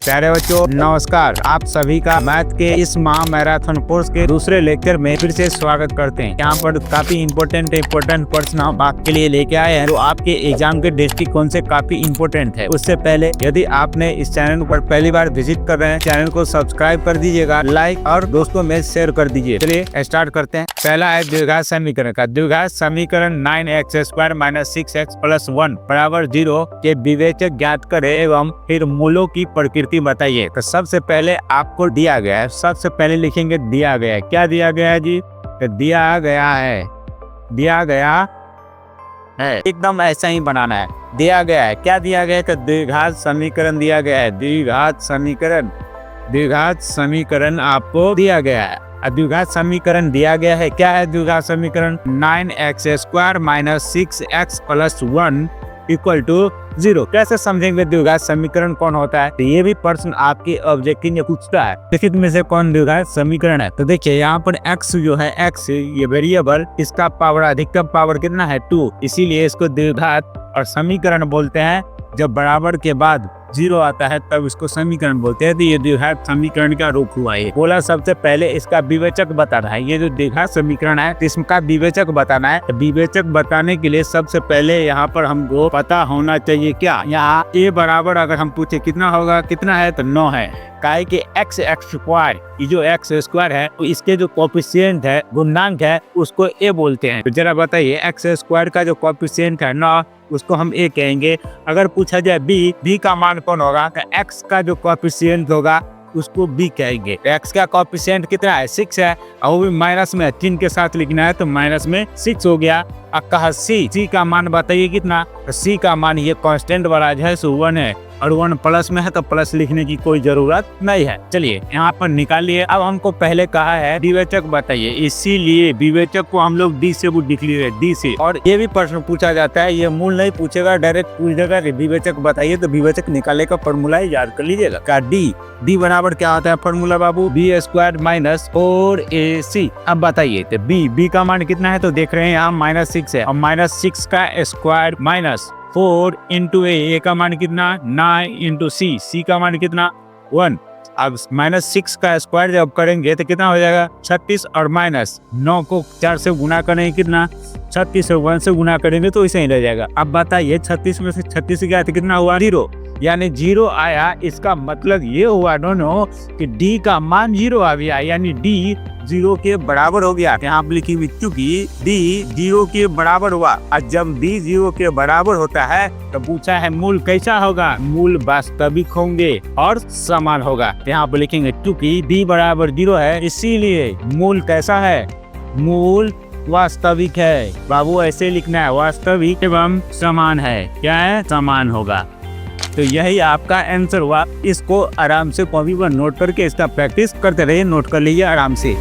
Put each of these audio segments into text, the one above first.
प्यारे बच्चों नमस्कार। आप सभी का मैथ के इस महा मैराथन कोर्स के दूसरे लेक्चर में फिर से स्वागत करते हैं। यहाँ पर काफी इम्पोर्टेंट प्रश्न हम आपके लिए लेके आए हैं, तो आपके एग्जाम के दृष्टिकोण से काफी इम्पोर्टेंट है। उससे पहले यदि आपने इस चैनल पर पहली बार विजिट कर रहे हैं, चैनल को सब्सक्राइब कर दीजिएगा, लाइक और दोस्तों में शेयर कर दीजिए। चलिए स्टार्ट करते हैं। पहला है द्विघात समीकरण का। द्विघात समीकरण 9x² - 6x + 1 = 0 के विवेचक ज्ञात करें एवं फिर मूलों की प्रकृति बताइए। तो सबसे पहले आपको दिया गया है, सबसे पहले लिखेंगे दिया गया है। क्या दिया गया है जी? तो दिया गया है एकदम ऐसा ही बनाना है। दिया गया है, क्या दिया गया है? तो द्विघात समीकरण दिया गया है। द्विघात समीकरण आपको दिया गया है। द्विघात समीकरण दिया गया है। क्या है द्विघात समीकरण? 9x² - 6x + 1 = 0। कैसे समझेंगे द्विघात समीकरण कौन होता है? तो ये भी प्रश्न आपके ऑब्जेक्टिव में पूछता है, निम्नलिखित में से कौन द्विघात समीकरण है? तो देखिए यहाँ पर x जो है, x ये वेरिएबल, इसका पावर अधिकतम पावर कितना है? 2। इसीलिए इसको द्विघात और समीकरण बोलते हैं। जब बराबर के बाद 0 आता है तब इसको समीकरण बोलते हैं। तो ये द्विघात समीकरण का रूप हुआ। ये बोला सबसे पहले इसका विवेचक बताना है। ये जो द्विघात समीकरण है इसका विवेचक बताना है। विवेचक बताने के लिए सबसे पहले यहाँ पर हमको पता होना चाहिए क्या, यहाँ a बराबर अगर हम पूछे कितना होगा, कितना है? तो 9 है। काहे कि x², ये जो x² है तो इसके जो कोएफिशिएंट है, गुणांक है, उसको a बोलते हैं। तो जरा बताइए x² का जो कोएफिशिएंट है 9, उसको हम a कहेंगे। अगर पूछा जाए b का मान कौन होगा, तो x का जो कोएफिशिएंट होगा उसको b कहेंगे। x का कोएफिशिएंट कितना है? 6 है, और वो भी माइनस में 3 के साथ लिखना है, तो माइनस में 6 हो गया। अब कहा c का मान बताइए कितना? तो c का मान ये कांस्टेंट वाला है, सो 1 है, और 1 प्लस में है तो प्लस लिखने की कोई जरूरत नहीं है। चलिए यहाँ पर निकालिए। अब हमको पहले कहा है विवेचक बताइए, इसीलिए विवेचक को हम लोग d से वो लिख लिए, d से। और ये भी प्रश्न पूछा जाता है, ये मूल नहीं पूछेगा, डायरेक्ट पूछेगा विवेचक बताइए, तो विवेचक निकाले का फॉर्मूला याद कर लीजिएगा। का d बराबर क्या होता है फॉर्मूला बाबू? b² - 4ac। अब बताइए तो b का मान कितना है? तो देख रहे हैं यहाँ -6 है, और -6 का स्क्वायर -4 × a का मान कितना? 9 × c का मान कितना? 1। अब -6 का स्क्वायर जब करेंगे तो कितना हो जाएगा? 36, और -9 को 4 से गुना करेंगे कितना? 36, और 1 से गुना करेंगे तो ऐसे ही रह जाएगा। अब बताइए 36 में से 36 गया तो कितना हुआ? 0, यानी 0 आया। इसका मतलब ये हुआ दोनों कि d का मान 0 आ गया, यानी d 0 के बराबर हो गया। यहाँ पर लिखी हुई क्योंकि d 0 के बराबर हुआ, और जब d 0 के बराबर होता है तो पूछा है मूल कैसा होगा? मूल वास्तविक होंगे और समान होगा। यहाँ पर लिखेंगे क्योंकि d बराबर 0 है, इसीलिए मूल कैसा है? मूल वास्तविक है। बाबू ऐसे लिखना है, वास्तविक एवं समान है। क्या है? समान होगा। तो यही आपका आंसर हुआ। इसको आराम से कॉपी पर नोट करके इसका प्रैक्टिस करते रहिए, नोट कर लीजिए आराम से।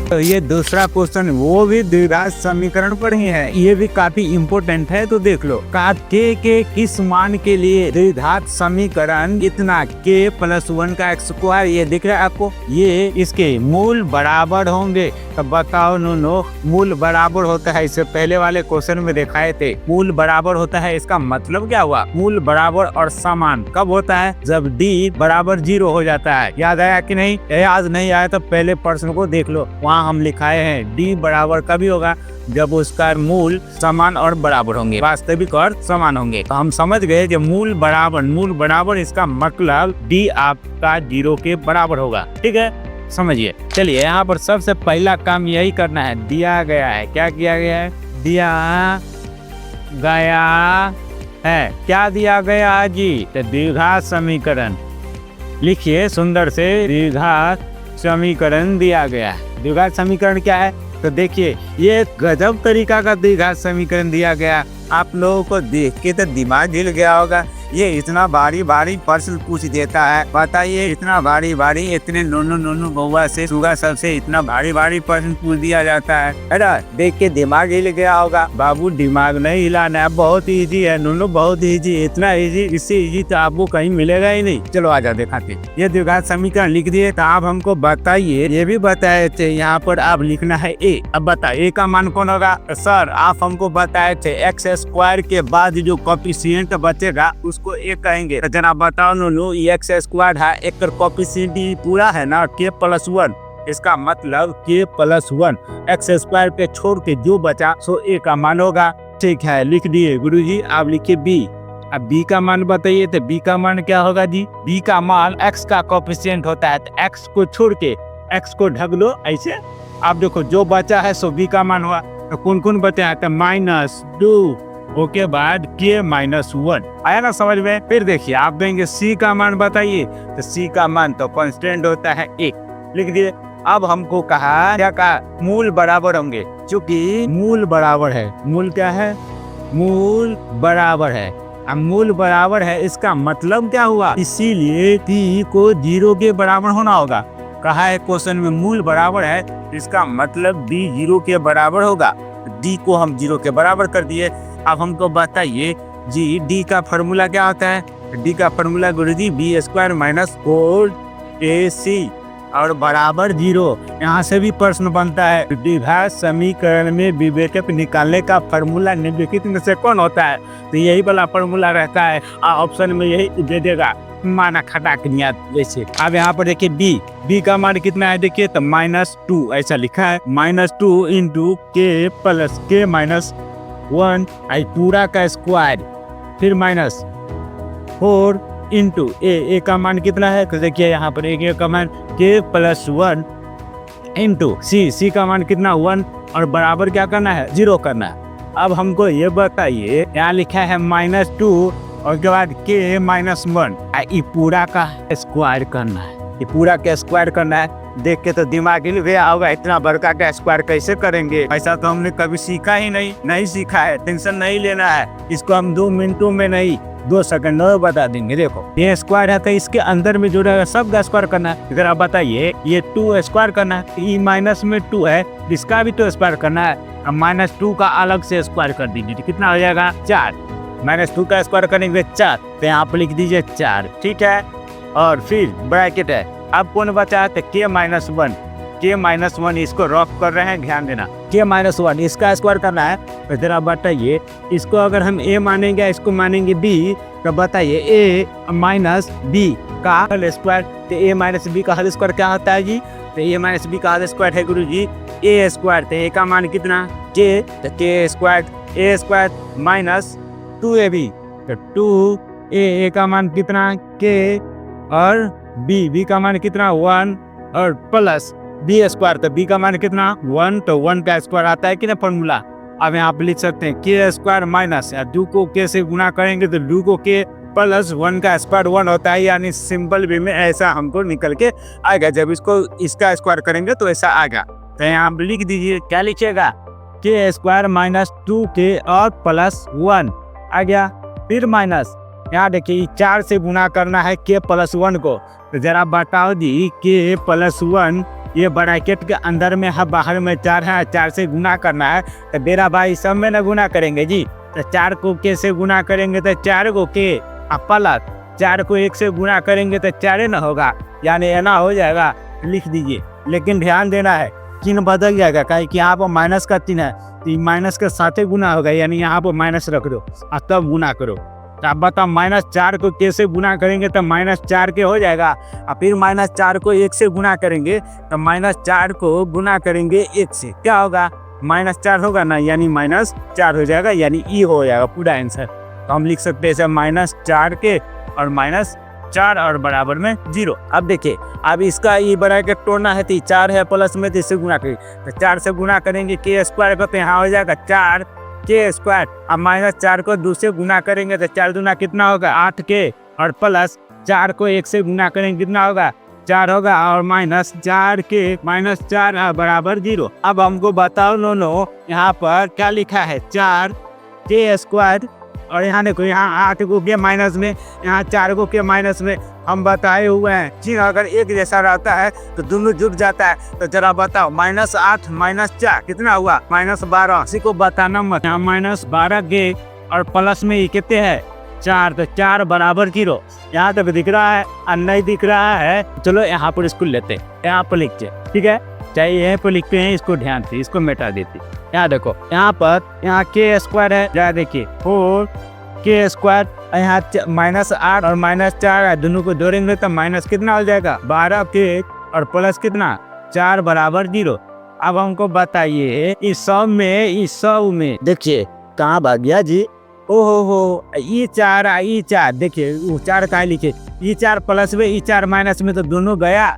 तो ये दूसरा क्वेश्चन वो भी द्विघात समीकरण पर ही है, ये भी काफी इम्पोर्टेंट है, तो देख लो। k के किस मान के लिए द्विघात समीकरण इतना k + 1 का x², ये दिख रहा है आपको? ये इसके मूल बराबर होंगे। तो बताओ नो मूल बराबर होता है, इससे पहले वाले क्वेश्चन में दिखाए थे मूल बराबर होता है। इसका मतलब क्या हुआ? मूल बराबर और समान कब होता है? जब d बराबर 0 हो जाता है। याद आया कि नहीं? याद नहीं आया तो पहले प्रश्न को देख लो, वहाँ हम लिखाए हैं d बराबर कभी होगा? जब उसका मूल समान और बराबर होंगे, वास्तविक और समान होंगे। तो हम समझ गए कि मूल बराबर इसका मतलब d आपका 0 के बराबर होगा। ठीक है, समझिए। चलिए यहाँ पर सबसे पहला काम यही करना है। दिया गया है, क्या किया गया है? दिया गया है। क्या दिया गया है जी? तो द्विघात समीकरण लिखिए सुंदर से। द्विघात समीकरण दिया गया है। द्विघात समीकरण क्या है? तो देखिए ये गजब तरीका का द्विघात समीकरण दिया गया। आप लोगों को देख के तो दिमाग हिल गया होगा। ये इतना भारी प्रश्न पूछ देता है, बताइए इतना भारी इतने नोनू बउआ से सुगा सबसे इतना भारी प्रश्न पूछ दिया जाता है। अरे देख के दिमाग हिल गया होगा। बाबू दिमाग नहीं हिलाना है, बहुत इजी है नोनू, बहुत इजी। इतना इजी, इससे इजी तो आपको कहीं मिलेगा ही नहीं। चलो आजा दिखाते। ये द्विघात समीकरण लिख दिए, तो आप हमको बताइए, ये भी बताए थे यहाँ पर आप लिखना है a। अब बताइए a का मान कौन होगा? सर आप हमको बताए थे x² के बाद जो कोएफिशिएंट बचेगा उसको ए कहेंगे। तो जरा बताओ नो एक्स स्क्वायर है, एक कोफिशिएंट पूरा है ना के प्लस 1, इसका मतलब के प्लस 1 एक्स स्क्वायर पे छोड़ के जो बचा सो ए का मान होगा। ठीक है, लिख दिए गुरुजी। आप लिखिए बी। अब बी का मान बताइए, तो बी का मान क्या होगा जी? बी का मान एक्स का कोफिशिएंट होता है, तो एक्स को छोड़ के एक्स को ढक लो ऐसे। आप देखो जो बचा है सो बी का मान हुआ। तो कौन कौन बचा है? तो -2 ओके बाद के -1 आया ना समझ में। फिर देखिए आप देंगे सी का मान बताइए, तो सी का मान तो कांस्टेंट होता है 1, लिख दिए। अब हमको कहा क्या कहा? मूल बराबर होंगे, क्योंकि मूल बराबर है। मूल क्या है? मूल बराबर है। अब मूल बराबर है इसका मतलब क्या हुआ? इसीलिए टी को 0 के बराबर होना होगा। कहा है क्वेश्चन में मूल बराबर है, इसका मतलब डी 0 के बराबर होगा। डी को हम 0 के बराबर कर दिए। अब हमको बताइए जी डी का फॉर्मूला क्या होता है? डी का फॉर्मूला गुरुजी b² - 4ac और बराबर 0। यहाँ से भी प्रश्न बनता है, द्विघात समीकरण में विभेदक निकालने का फॉर्मूला निम्नलिखित में से कौन होता है? तो यही वाला फॉर्मूला रहता है, ऑप्शन में यही दे देगा, माना खटाकनिया वैसे। अब यहाँ पर देखिए बी का मान कितना है? देखिए तो -2 ऐसा लिखा है, -2 इंटू के प्लस के -1 पूरा का स्क्वायर, फिर -4 इंटू ए का मान कितना है? तो देखिए यहाँ पर ए का मान के प्लस 1 इंटू सी का मान कितना 1 और बराबर क्या करना है? 0 करना है। अब हमको ये बताइए, यहाँ लिखा है -2 और के बाद के -1 ये पूरा का स्क्वायर करना है। ये पूरा का स्क्वायर करना है। देख के तो दिमाग हिल गया होगा, इतना बड़का का स्क्वायर कैसे करेंगे? ऐसा तो हमने कभी सीखा ही नहीं सीखा है। टेंशन नहीं लेना है, इसको हम 2 मिनटों में नहीं 2 सेकंड में बता देंगे। देखो ये स्क्वायर है तो इसके अंदर में जो रहेगा सब का स्क्वायर करना है। अगर आप बताइए ये 2 स्क्वायर करना है, ये माइनस में 2 है, इसका भी तो स्क्वायर करना है। अब -2 का अलग से स्क्वायर कर दीजिए, कितना हो जाएगा? 4। -2 का स्क्वायर करेंगे 4, तो यहाँ पर लिख दीजिए 4, ठीक है। और फिर ब्रैकेट है। अब कौन बचा है? तो के -1 इसको रॉक कर रहे हैं, ध्यान देना। के -1 इसका स्क्वायर करना है। तो जरा बताइए इसको अगर हम ए मानेंगे, इसको मानेंगे बी, तो बताइए ए माइनस बी का होल स्क्वायर। तो ए माइनस बी का होल स्क्वायर क्या होता है जी? तो ए माइनस बी का होल स्क्वायर है गुरु जी ए स्क्वायर। तो ए का मान कितना? के, तो के स्क्वायर ए स्क्वायर माइनस 2ab, तो 2a का मान कितना? के और बी का मान कितना? 1 और प्लस बी स्क्वायर, तो बी का मान कितना? 1, तो 1 का स्क्वायर आता है कि ना फॉर्मूला। अब यहाँ पे लिख सकते हैं के स्क्वायर माइनस 2 को के से गुना करेंगे तो 2 को के प्लस 1 का स्क्वायर 1 होता है, यानी सिंपल वे में ऐसा हमको निकल के आएगा। जब इसको इसका स्क्वायर करेंगे तो ऐसा आएगा। तो यहाँ पे लिख दीजिए, क्या लिखिएगा? के स्क्वायर -2k और प्लस 1 आ गया। फिर माइनस यहाँ देखिए 4 से गुना करना है के प्लस 1 को। तो जरा बताओ जी के प्लस 1 ये ब्रैकेट के अंदर में है, बाहर में 4 है, 4 से गुना करना है। तो मेरा भाई सब में ना गुना करेंगे जी। तो 4 को के से गुना करेंगे तो 4 को के प्लस 4 को 1 से गुना करेंगे तो 4 ना होगा, यानी ना हो जाएगा। लिख दीजिए, लेकिन ध्यान देना है चिन्ह बदल जाएगा, कहीं कि यहाँ पर माइनस का चिन्ह है तो माइनस के साथ ही गुना होगा, यानी यहाँ पर माइनस रख दो और तब गुना करो। तो आप बताओ -4 को के से गुना करेंगे तो -4 के हो जाएगा, और फिर -4 को 1 से गुना करेंगे तो -4 को गुना करेंगे 1 से, क्या होगा? -4 होगा ना, यानी -4 हो जाएगा, यानी ई हो जाएगा पूरा आंसर। तो हम लिख सकते हैं -4 के और -4 और बराबर में 0। अब देखिए अब इसका ई ब्रैकेट तोड़ना है तो 4 है प्लस में, तो इससे गुना करेंगे तो 4 से गुना करेंगे के स्क्वायर को, तो यहाँ हो जाएगा 4 के स्क्वायर। अब -4 को 2 से गुना करेंगे तो 4 दूना कितना होगा? 8 के, और प्लस 4 को 1 से गुना करेंगे कितना होगा? 4 होगा, और -4 के -4 बराबर 0। अब हमको बताओ नो यहाँ पर क्या लिखा है? 4 के स्क्वायर, और यहाँ देखो यहाँ 8 को के माइनस में, यहाँ 4 को के माइनस में। हम बताए हुए हैं चिन्ह अगर एक जैसा रहता है तो दोनों जुड़ जाता है। तो जरा बताओ -8 -4 कितना हुआ? -12। इसी को बताना मत। यहाँ -12 के और प्लस में ये कितने है? 4, तो 4 बराबर 0। यहाँ तक दिख रहा है और नहीं दिख रहा है? चलो यहाँ पर इसको लेते, यहाँ पर लिखते, ठीक है? चाहे यहीं पर लिखते हैं, इसको ध्यान से इसको मिटा देते। यहाँ देखो यहाँ पर यहाँ के स्क्वायर है, जरा देखिए 4 के स्क्वायर यहाँ -8 और -4 है, दोनों को जोड़ेंगे तो माइनस कितना हो जाएगा 12 के और प्लस कितना 4 बराबर 0। अब हमको बताइए इस सब में देखिए कहाँ भाग गया जी। ओहो हो ई4 देखिए वो 4 कहाँ लिखे, ई4 प्लस में ई4 माइनस में तो दोनों गया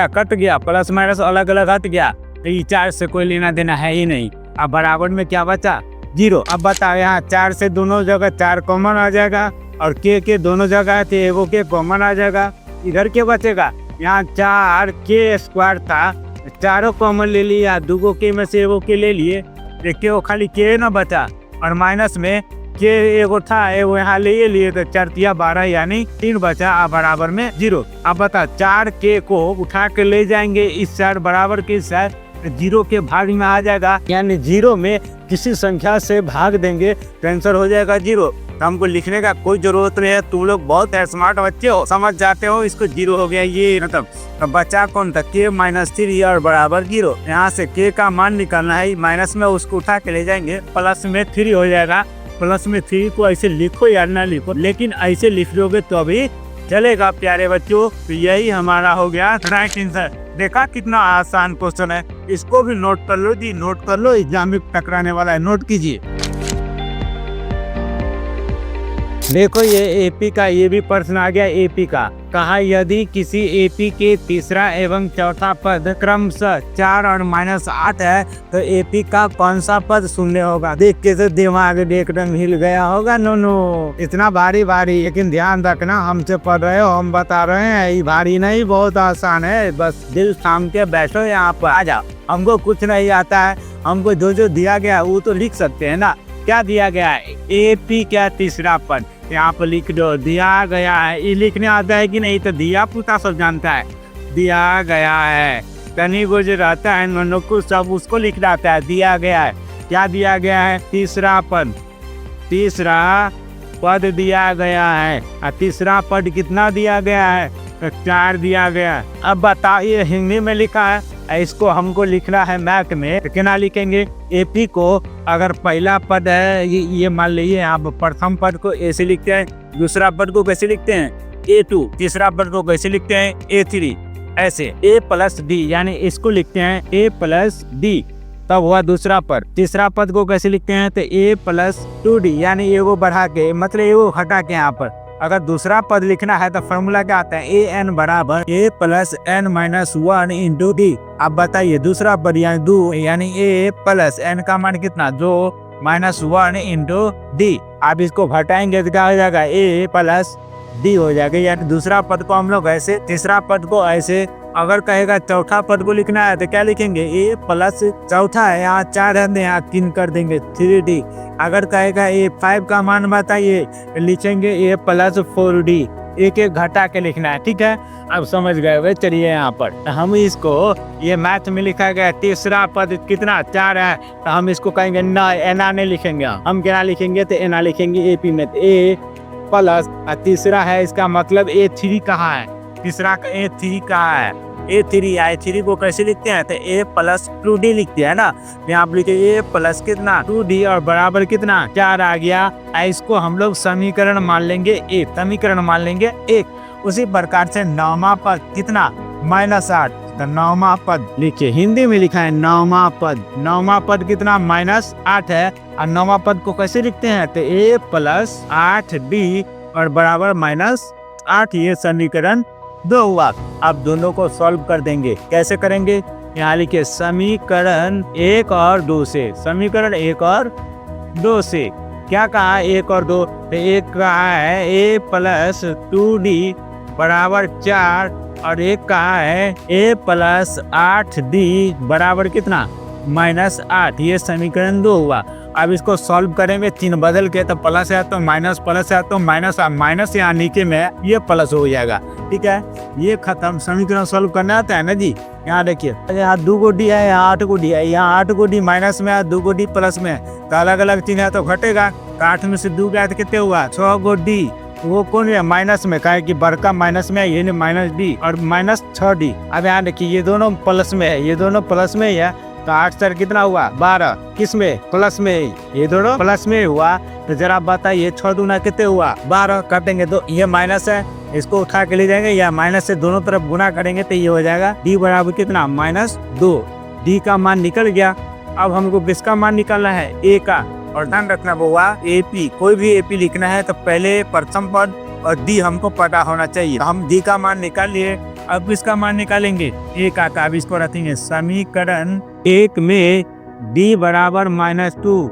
कट गया, प्लस माइनस अलग अलग हट गया, तो ई4 से कोई लेना देना है ही नहीं। अब बराबर में क्या बचा 0। अब बताओ यहाँ 4 से दोनों जगह 4 कॉमन आ जाएगा और के दोनों जगह थे एगो के कॉमन आ जाएगा, इधर क्या बचेगा यहाँ 4 के स्क्वायर था, चारों कॉमन ले लिया, 2 के में से एगो के ले लिए, देखिए वो खाली के ना बचा और माइनस में के एगो था एगो यहाँ ले लिए तो 4 तिया 12 यानी 3 बचा, अब बराबर में 0। अब बता 4 के को उठा के ले जाएंगे इस साइड बराबर के साइड, 0 के भाग में आ जाएगा, यानी 0 में किसी संख्या से भाग देंगे तो आंसर हो जाएगा 0। तो हमको लिखने का कोई जरूरत नहीं है, तुम लोग बहुत स्मार्ट बच्चे हो, समझ जाते हो इसको 0 हो गया ये मतलब। तो बचा कौन था के -3 और बराबर 0। यहाँ से के का मान निकालना है, माइनस में उसको उठा के ले जाएंगे, प्लस में 3 हो जाएगा। प्लस में 3 को ऐसे लिखो या ना लिखो, लेकिन ऐसे लिख लोगे तो अभी चलेगा प्यारे बच्चों। तो यही हमारा हो गया राइट आंसर। देखा कितना आसान क्वेश्चन है, इसको भी नोट कर लो जी, नोट कर लो, एग्जाम में टकराने वाला है, नोट कीजिए। देखो ये एपी का ये भी प्रश्न आ गया, एपी का कहा यदि किसी एपी के तीसरा एवं चौथा पद क्रमशः 4 और -8 है तो एपी का कौन सा पद शून्य होगा। देख के तो दिमाग एकदम हिल गया होगा। नो इतना भारी, लेकिन ध्यान रखना हमसे पढ़ रहे हो, हम बता रहे हैं, ये भारी नहीं बहुत आसान है, बस दिल थाम के बैठो यहाँ पर आ जाओ। हमको कुछ नहीं आता है, हमको जो दिया गया वो तो लिख सकते हैं ना। क्या दिया गया है एपी क्या तीसरा पद, यहाँ पर लिख दो दिया गया है। ये लिखने आता है कि नहीं तो दिया पुता सब जानता है, दिया गया है, तनी को जो रहता है मनो को सब उसको लिख जाता है, दिया गया है। क्या दिया गया है तीसरा पद दिया गया है, और तीसरा पद कितना दिया गया है तो 4 दिया गया है। अब बताइए हिंदी में लिखा है, इसको हमको लिखना है मैथ में, तो क्या लिखेंगे एपी को अगर पहला पद है ये मान लीजिए आप प्रथम पद को ऐसे लिखते हैं, दूसरा पद को कैसे लिखते हैं A2, तीसरा पद को कैसे लिखते हैं A3, ऐसे A+D यानी इसको लिखते हैं A+D, तब हुआ दूसरा पद। तीसरा पद को कैसे लिखते हैं तो A+2D यानी एगो बढ़ा के मतलब एगो हटा के यहाँ पर अगर दूसरा पद लिखना है तो फॉर्मूला क्या आता है an बराबर a+n-1 इंटू डी। अब बताइए दूसरा पद यानी 2 यानी a+n का मान कितना 2 -1 इंटू डी। आप इसको घटाएंगे तो क्या हो जाएगा a+d हो जाएगा। यानी दूसरा पद को हम लोग ऐसे, तीसरा पद को ऐसे। अगर कहेगा चौथा पद को लिखना है तो क्या लिखेंगे a+ चौथा है यहाँ 4 है यहाँ 3 कर देंगे 3d। अगर कहेगा a5 का मान बताइए लिखेंगे a+4d, एक घटा के लिखना है, ठीक है। अब समझ गए वे, चलिए यहाँ पर हम इसको ये मैथ में लिखा गया तीसरा पद कितना 4 है तो हम इसको कहेंगे ना एना नहीं लिखेंगे, हम क्या लिखेंगे तो एना लिखेंगे एपी में a+, तीसरा है इसका मतलब a3 कहाँ है, तीसरा का A3 कहाँ है A3 को कैसे लिखते हैं तो a+2d लिखते हैं ना। यहाँ आप लिखे a+ कितना 2d और बराबर कितना 4 आ गया। इसको हम लोग समीकरण मान लेंगे 1। उसी प्रकार से नौवां पद कितना -8, तो नौवां पद लिखिए, हिंदी में लिखा है नौवां पद कितना -8 है। और नौवां पद को कैसे लिखते हैं तो a+8d और बराबर -8, ये समीकरण 2 हुआ। अब दोनों को सॉल्व कर देंगे, कैसे करेंगे यहाँ लिखिए समीकरण 1 और 2 से, समीकरण 1 और 2 से क्या कहा 1 और 2 तो एक कहा है a+2d बराबर 4 और एक कहा है a+8d बराबर कितना -8, ये समीकरण 2 हुआ। अब इसको सॉल्व करेंगे 3 बदल के, तो प्लस है तो माइनस, प्लस है तो माइनस यहाँ नीचे में ये प्लस हो जाएगा, ठीक है। ये खत्म, समीकरण सॉल्व करना आता है ना जी। यहाँ देखिए यहाँ 2 को डी है, यहाँ 8 को डी है, यहाँ 8 को डी माइनस में है, 2 को डी प्लस में है, तो अलग अलग चिन्ह है तो घटेगा। 8 में से 2 गया तो कितने हुआ 6 को डी, वो कौन है माइनस में, कहे कि बड़का माइनस में है ये -d और -6d। अब यहाँ देखिए ये दोनों प्लस में है, ये दोनों प्लस में ही है, तो 8 सर कितना हुआ 12, किस में प्लस में, ये दोनों प्लस में हुआ। तो जरा बताइए 6 दूना कितने हुआ 12, काटेंगे तो ये माइनस है, इसको उठा के ले जाएंगे या माइनस से दोनों तरफ गुना करेंगे तो ये हो जाएगा d बराबर कितना -2। d का मान निकल गया। अब हमको किसका मान निकालना है a का। और ध्यान रखना बुआ AP, कोई भी AP लिखना है तो पहले प्रथम पद और d हमको पता होना चाहिए। हम d का मान निकाल लिए, अब इसका मान निकालेंगे a का। अब इसको रखेंगे समीकरण 1 में d बराबर -2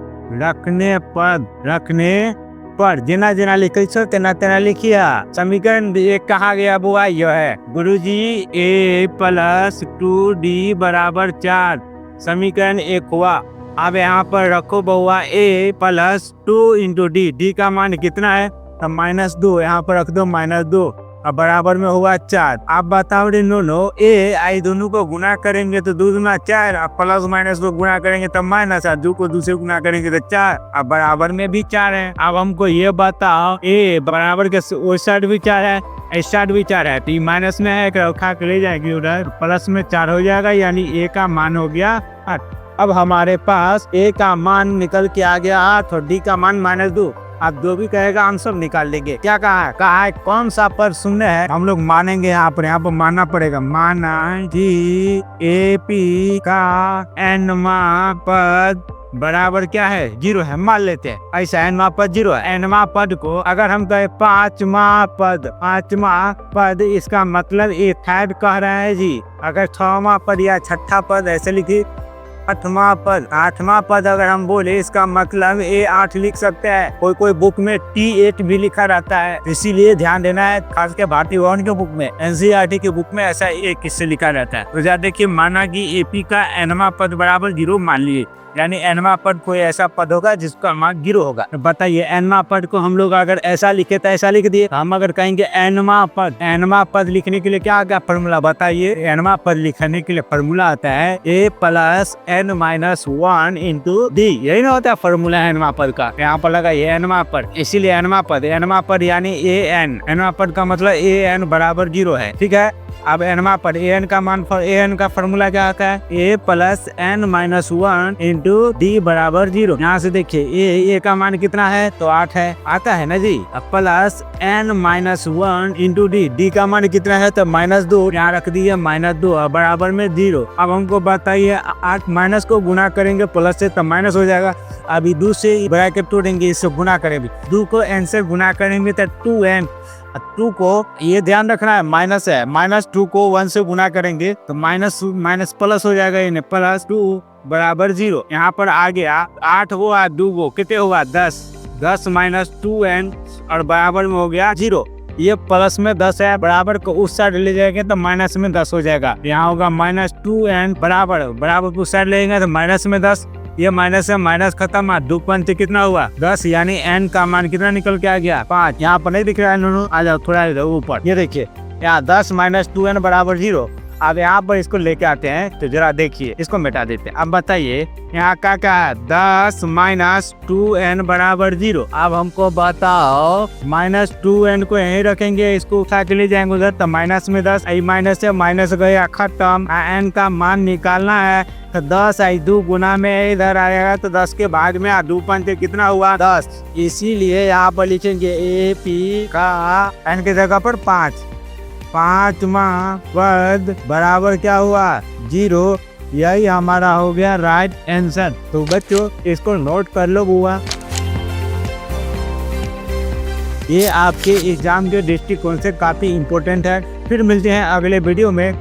रखने पर जिना जिना लिखी सो तेना तेना लिखिया। समीकरण 1 कहाँ गया बुआ, यह है गुरुजी a + 2d बराबर 4 समीकरण 1 हुआ। अब यहाँ पर रखो बउआ a + 2 × d का मान कितना है तो -2, यहाँ पर रख दो -2 अब बराबर में हुआ 4। आप बताओ रे नो ए आई दोनों को गुना करेंगे तो 2 दूना 4, अब प्लस माइनस को गुना करेंगे तो माइनस, और 2 को 2 से गुना करेंगे तो 4, अब बराबर में भी 4 है। अब हमको ये बताओ ए बराबर के उस साइड भी 4 है, इस साइड भी 4 है, तो ये माइनस में है उठा के ले जाएंगे उधर, प्लस में 4 हो जाएगा, यानी ए का मान हो गया 8। अब हमारे पास ए का मान निकल के आ गया 8 और डी का मान -2। आप जो भी कहेगा आंसर निकाल लेंगे। क्या कहा है कौन सा पद शून्य है, हम लोग मानेंगे। यहाँ पर मानना पड़ेगा, माना कि AP का nवा पद बराबर क्या है 0 है, मान लेते हैं ऐसा nवा पद 0 है। nवा पद को अगर हम कहे 5वां पद इसका मतलब ये थर्ड कह रहा है जी। अगर 6वां पद या 6ठा पद ऐसे लिखी, 8वां पद अगर हम बोले इसका मतलब A8 लिख सकते हैं। कोई बुक में T8 भी लिखा रहता है, इसीलिए ध्यान देना है, खास के भारतीय भवन के बुक में, NCERT के बुक में ऐसा एक किससे लिखा रहता है। तो जरा देखिए, माना कि AP का nवां पद बराबर 0 मान लिए, यानी nवां पद कोई ऐसा पद होगा जिसका मान 0 होगा। तो बताइए nवां पद को हम लोग अगर ऐसा लिखे तो ऐसा लिख दिए, हम अगर कहेंगे nवां पद लिखने के लिए क्या आएगा फॉर्मूला बताइए। nवां पद लिखने के लिए फॉर्मूला आता है A + n - 1 × d, यही ना होता है फॉर्मूला nवां पद का। यहाँ पर लगा ये nवां पद, इसीलिए nवां पद यानी an। nवां पद का मतलब an बराबर 0 है, ठीक है। अब nवां पद an का मान an का फॉर्मूला क्या आता है A + n - 1 × d बराबर 0। यहाँ से देखिए a का मान कितना है तो 8 है, आता है ना जी। अब प्लस n - 1 × d का मान कितना है तो -2, यहाँ रख दिए -2 बराबर में 0। अब हमको बताइए 8 माइनस को गुना करेंगे प्लस से तो माइनस हो जाएगा। अभी 2 से ब्रैकेट तोड़ेंगे, इससे गुना करेंगे, 2 को n से गुना करेंगे तो 2n। 2 को ये ध्यान रखना है माइनस है, -2 को 1 से गुना करेंगे तो माइनस प्लस हो जाएगा, इन्हें +2 बराबर 0। यहाँ पर आ गया 8 हुआ 2 वो कितने हुआ 10 - 2n और बराबर में हो गया 0। ये प्लस में 10 है, बराबर को उस साइड ले जाएंगे तो माइनस में 10 हो जाएगा। यहाँ होगा -2n बराबर उस साइड लेंगे तो माइनस में 10, ये माइनस है, माइनस खत्म, 2 पंच कितना हुआ 10, यानी n का मान कितना निकल के आ गया 5। यहाँ पर नहीं दिख रहा है, आ जाओ थोड़ा ऊपर, ये देखिए यहाँ 10 - 2n बराबर 0। अब यहाँ पर इसको लेके आते हैं तो जरा देखिए, इसको मिटा देते हैं। अब बताइए यहाँ क्या है 10 - 2n बराबर 0। अब हमको बताओ -2n को यहीं रखेंगे, इसको उठा के ले जाएंगे उधर तो माइनस में 10, माइनस से माइनस गया खत्म। n का मान निकालना है तो 10 2 गुना में इधर आएगा तो 10 के बाद में 2 पंच कितना हुआ 10। इसीलिए यहाँ पर लिखेंगे AP का n की जगह पर 5वां पद बराबर क्या हुआ 0। यही हमारा हो गया राइट आंसर। तो बच्चों इसको नोट कर लो बुआ, ये आपके एग्जाम के दृष्टिकोण से काफी इम्पोर्टेंट है। फिर मिलते हैं अगले वीडियो में।